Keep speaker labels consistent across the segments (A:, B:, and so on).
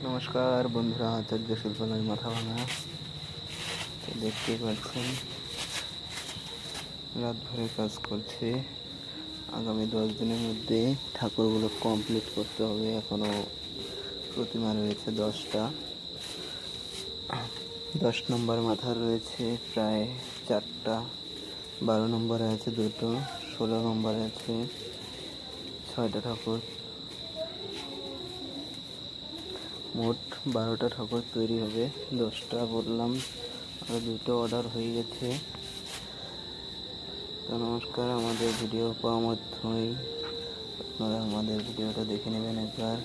A: নমস্কার বন্ধুরা, আচার্য শিল্পালয় মাথাভাঙা। তো দেখতেই পাচ্ছেন রাত ভরে কাজ করছে। আগামী 10 দিনের মধ্যে ঠাকুরগুলো কমপ্লিট করতে হবে। এখনো প্রতিমা রয়েছে 10টা। 10 নম্বর মাথার রয়েছে প্রায় 4টা, 12 নম্বরে আছে 2টো, 16 নম্বরে আছে 6টা ঠাকুর। মোট 12টা ঠাকুর তৈরি হবে। 10টা বললাম, আর 2টো অর্ডার হয়ে গেছে। তো নমস্কার, আমাদের ভিডিও পাওয়ার মাধ্যমে আপনারা আমাদের ভিডিওটা দেখে নেবেন একবার।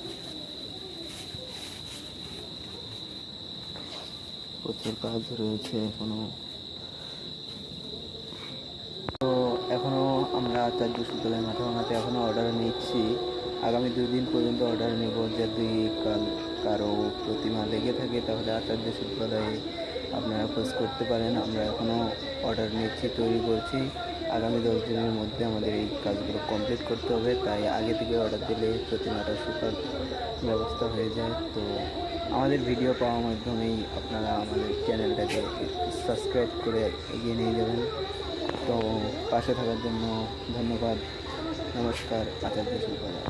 A: প্রচুর কাজ রয়েছে এখনো। তো এখনো আমরা আচার্য শিল্পালয় মাথাভাঙাতে এখনো অর্ডার নিচ্ছি। আগামী 2 দিন পর্যন্ত অর্ডার নেব। যদি কারো প্রতিমা লেগে থাকে তাহলে আচার্য শিল্পালয়ে আপনারা খোঁজ করতে পারেন। আমরা এখনও অর্ডার নিচ্ছি, তৈরি করছি। আগামী 10 দিনের মধ্যে আমাদের এই কাজগুলো কমপ্লিট করতে হবে, তাই আগে থেকে অর্ডার দিলে প্রতিমাটা শুকার ব্যবস্থা হয়ে যায়। তো আমাদের ভিডিও পাওয়ার মাধ্যমেই আপনারা আমাদের চ্যানেলটাকে সাবস্ক্রাইব করে এগিয়ে নিয়ে যাবেন। তো পাশে থাকার জন্য ধন্যবাদ। নমস্কার, আচার্য শিল্পালয়।